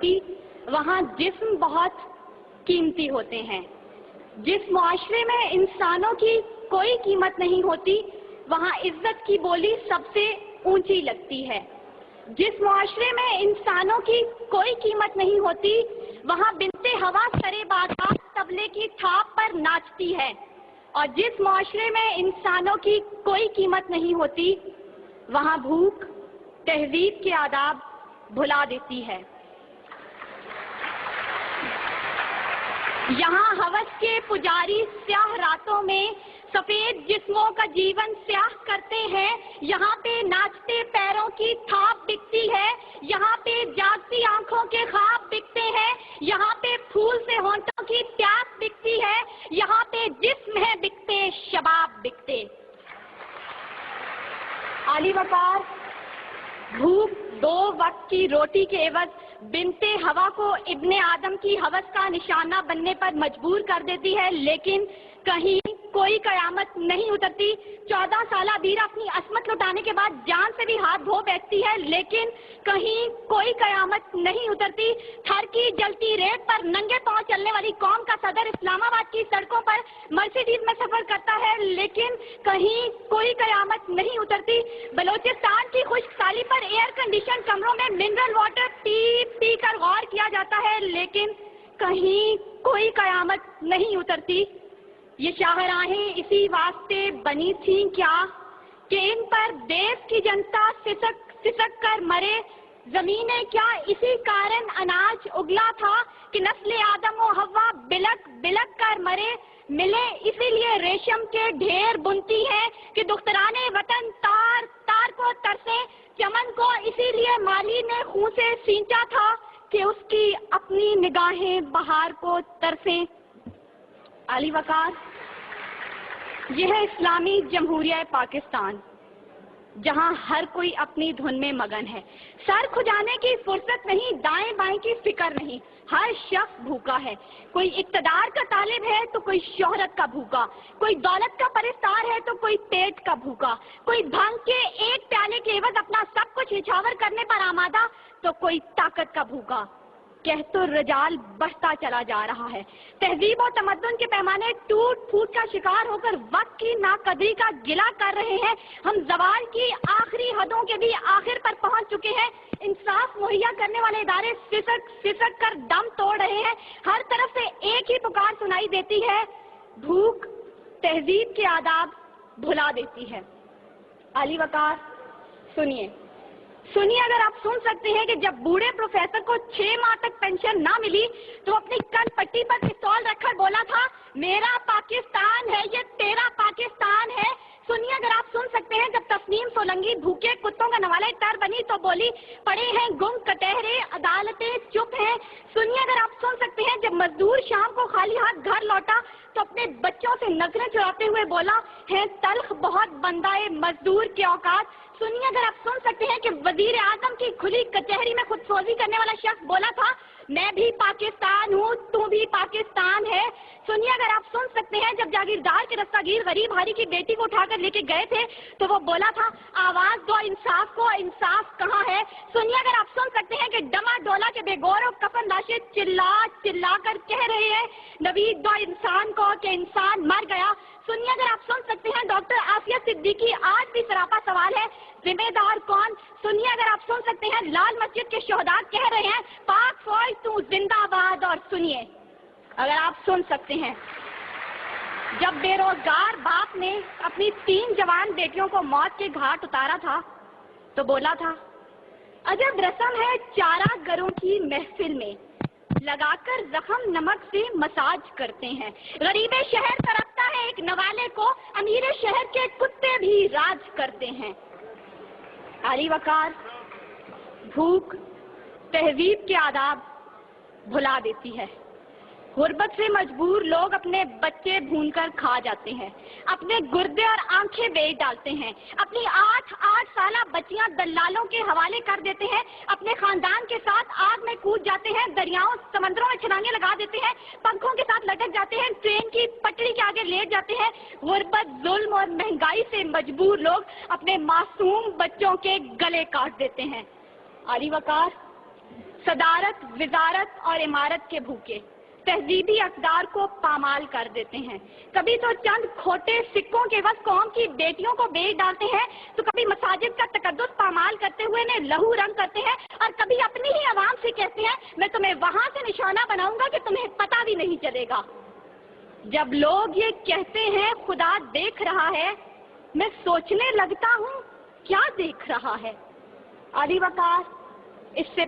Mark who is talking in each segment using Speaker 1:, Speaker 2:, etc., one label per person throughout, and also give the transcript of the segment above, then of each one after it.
Speaker 1: ہوتی وہاں جسم بہت قیمتی ہوتے ہیں۔ جس معاشرے میں انسانوں کی کوئی قیمت نہیں ہوتی وہاں عزت کی بولی سب سے اونچی لگتی ہے۔ جس معاشرے میں انسانوں کی کوئی قیمت نہیں ہوتی وہاں بنت ہوا سرے بادات طبلے کی تھاپ پر ناچتی ہے، اور جس معاشرے میں انسانوں کی کوئی قیمت نہیں ہوتی وہاں بھوک تہذیب کے آداب بھلا دیتی ہے۔ یہاں ہوس کے پجاری سیاہ راتوں میں سفید جسموں کا جیون سیاہ کرتے ہیں، یہاں پہ ناچتے پیروں کی تھاپ بکتی ہے، یہاں پہ جاگتی آنکھوں کے خواب بکتے ہیں، یہاں پہ پھول سے ہونٹوں کی پیاس بکتی ہے، یہاں پہ جسم ہے بکتے شباب بکتے۔ عالی وقار بھوک 2 وقت کی روٹی کے عوض بنت ہوا کو ابن آدم کی ہوس کا نشانہ بننے پر مجبور کر دیتی ہے، لیکن کہیں کوئی قیامت نہیں اترتی۔ 14 سالہ بیرا اپنی عصمت لٹانے کے بعد جان سے بھی ہاتھ دھو بیٹھتی ہے، لیکن کہیں کوئی قیامت نہیں اترتی۔ تھر کی جلتی ریت پر ننگے پاؤں چلنے والی قوم کا صدر اسلام آباد کی سڑکوں پر مرسیڈیز میں سفر کرتا ہے، لیکن کہیں کوئی قیامت نہیں اترتی۔ بلوچستان کی خشک سالی پر ایئر کنڈیشن کمروں میں منرل واٹر پی پی کر غور کیا جاتا ہے، لیکن کہیں کوئی قیامت نہیں اترتی۔ یہ شاہراہیں اسی واسطے بنی تھیں کیا کہ ان پر دیس کی جنتا سسک کر مرے؟ زمینیں کیا اسی کارن اناج اگلا تھا کہ نسل آدم و حوا بلک بلک کر مرے؟ ملے اسی لیے ریشم کے ڈھیر بنتی ہیں کہ دختران وطن تار تار کو ترسے، چمن کو اسی لیے مالی نے خون سے سینچا تھا کہ اس کی اپنی نگاہیں بہار کو ترسیں۔ عالی وقار یہ ہے اسلامی جمہوریہ پاکستان، جہاں ہر کوئی اپنی دھن میں مگن ہے، سر کھجانے کی فرصت نہیں، دائیں بائیں کی فکر نہیں، ہر شخص بھوکا ہے۔ کوئی اقتدار کا طالب ہے تو کوئی شہرت کا بھوکا، کوئی دولت کا پرستار ہے تو کوئی پیٹ کا بھوکا، کوئی بھنگ کے ایک پیالے کے عوض اپنا سب کچھ نچھاور کرنے پر آمادہ تو کوئی طاقت کا بھوکا۔ کہت الرجال بڑھتا چلا جا رہا ہے، تہذیب و تمدن کے پیمانے ٹوٹ پھوٹ کا شکار ہو کر وقت کی ناقدری کا گلہ کر رہے ہیں، ہم زوال کی آخری حدوں کے بھی آخر پر پہنچ چکے ہیں، انصاف مہیا کرنے والے ادارے سسک کر دم توڑ رہے ہیں، ہر طرف سے ایک ہی پکار سنائی دیتی ہے، بھوک تہذیب کے آداب بھلا دیتی ہے۔ عالی وقار سنیے، اگر آپ سن سکتے ہیں کہ جب بوڑھے پروفیسر کو 6 ماہ تک پینشن نہ ملی تو اپنی کن پٹی پر پستول رکھ کر بولا تھا میرا پاکستان ہے یہ تیرا پاکستان ہے۔ سنیے، اگر آپ سن سکتے ہیں جب تسنیم سولنگی بھوکے کتوں کا نوالہ تر بنی تو بولی پڑے ہیں گم کٹہرے عدالتیں چپ ہیں۔ سنیے، اگر آپ سن سکتے ہیں جب مزدور شام کو خالی ہاتھ گھر لوٹا تو اپنے بچوں سے نظریں چراتے ہوئے بولا ہے تلخ بہت بندہ مزدور کے اوقات۔ سنیے، اگر آپ سن سکتے ہیں کہ وزیر اعظم کی کھلی کچہری میں خود سوزی کرنے والا شخص بولا تھا میں بھی پاکستان ہوں تو بھی پاکستان ہے۔ سنیے، اگر آپ سن سکتے ہیں جب جاگیردار کے رستاگیر غریب ہاری کی بیٹی کو اٹھا کر لے کے گئے تھے تو وہ بولا تھا آواز دو انصاف کو، انصاف کہاں ہے۔ سنیے، اگر آپ سن سکتے ہیں کہ ڈما ڈولا کے بے گور اور کفن لاشیں چلا چلا کر کہہ رہے ہیں نوید دو انسان کو کہ انسان مر گیا۔ سنیے، اگر آپ سن سکتے ہیں ڈاکٹر آفیہ صدیقی آج بھی سراپا سوال ہے ذمہ دار کون۔ سنیے، اگر آپ سن سکتے ہیں لال مسجد کے شہداء کہہ رہے ہیں پاک فوج تو زندہ باد۔ اور سنیے، اگر آپ سن سکتے ہیں جب بے روزگار باپ نے اپنی 3 جوان بیٹیوں کو موت کے گھاٹ اتارا تھا تو بولا تھا عجب رسم ہے چارہ گروں کی محفل میں لگا کر زخم نمک سے مساج کرتے ہیں، غریب شہر تڑپتا ہے ایک نوالے کو، امیر شہر کے کتے بھی راج کرتے ہیں۔ عالی وقار بھوک تہذیب کے آداب بھلا دیتی ہے۔ غربت سے مجبور لوگ اپنے بچے بھون کر کھا جاتے ہیں، اپنے گردے اور آنکھیں بیچ ڈالتے ہیں، اپنی 8 سالہ بچیاں دلالوں کے حوالے کر دیتے ہیں، اپنے خاندان کے ساتھ آگ میں کود جاتے ہیں، دریاؤں سمندروں میں چھلانگیں لگا دیتے ہیں، پنکھوں کے ساتھ لٹک جاتے ہیں، ٹرین کی پٹری کے آگے لیٹ جاتے ہیں۔ غربت، ظلم اور مہنگائی سے مجبور لوگ اپنے معصوم بچوں کے گلے کاٹ دیتے ہیں۔ عالی وقار صدارت، وزارت اور عمارت کے بھوکے تہذیبی اقدار کو پامال کر دیتے ہیں. کبھی تو چند کھوٹے سکوں کے بس قوم کی بیٹیوں کو بیچ ڈالتے ہیں، تو کبھی مساجد کا تقدس پامال کرتے ہوئے انہیں لہو رنگ کرتے ہیں، اور کبھی اپنی ہی عوام سے کہتے ہیں میں تمہیں وہاں سے نشانہ بناؤں گا کہ تمہیں پتہ بھی نہیں چلے گا. جب لوگ یہ کہتے ہیں خدا دیکھ رہا ہے، میں سوچنے لگتا ہوں کیا دیکھ رہا ہے. علی وقار، اس سے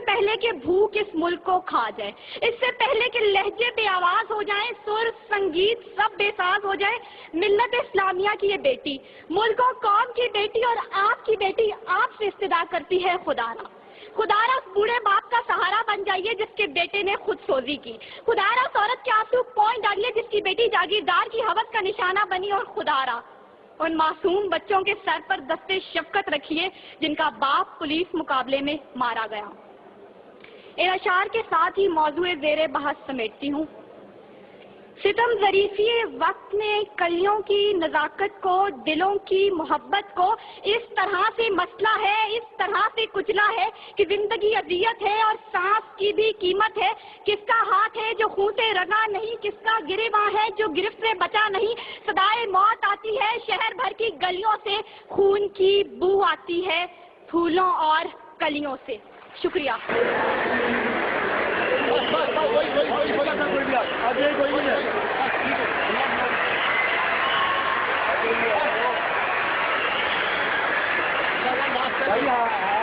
Speaker 1: پہلے کہ بھوک اس ملک کو کھا جائے، اس سے پہلے کہ لہجے بے آواز ہو جائیں، سر سنگیت سب بے ساز ہو جائے، ملت اسلامیہ کی یہ بیٹی، ملک و قوم کی بیٹی اور آپ کی بیٹی آپ سے استدعا کرتی ہے خدارا اس بوڑھے باپ کا سہارا بن جائیے جس کے بیٹے نے خود سوزی کی. خدارا اس عورت کے آنسو پوئیں ڈالیے جس کی بیٹی جاگیردار کی ہوس کا نشانہ بنی. اور خدارا ان معصوم بچوں کے سر پر دستے شفقت رکھیے جن کا باپ پولیس مقابلے میں مارا گیا. ان اشعار کے ساتھ ہی موضوع زیر بحث سمیٹتی ہوں. ستم ظریفی وقت نے کلیوں کی نزاکت کو، دلوں کی محبت کو اس طرح سے مسئلہ ہے، اس طرح سے کچلا ہے کہ زندگی اذیت ہے اور سانس کی بھی قیمت ہے. کس کا ہاتھ ہے جو خون سے رنگا نہیں، کس کا گریباں ہے جو گرفت سے بچا نہیں. صدائے موت آتی ہے شہر بھر کی گلیوں سے، خون کی بو آتی ہے پھولوں اور کلیوں سے. شکریہ.
Speaker 2: بھائی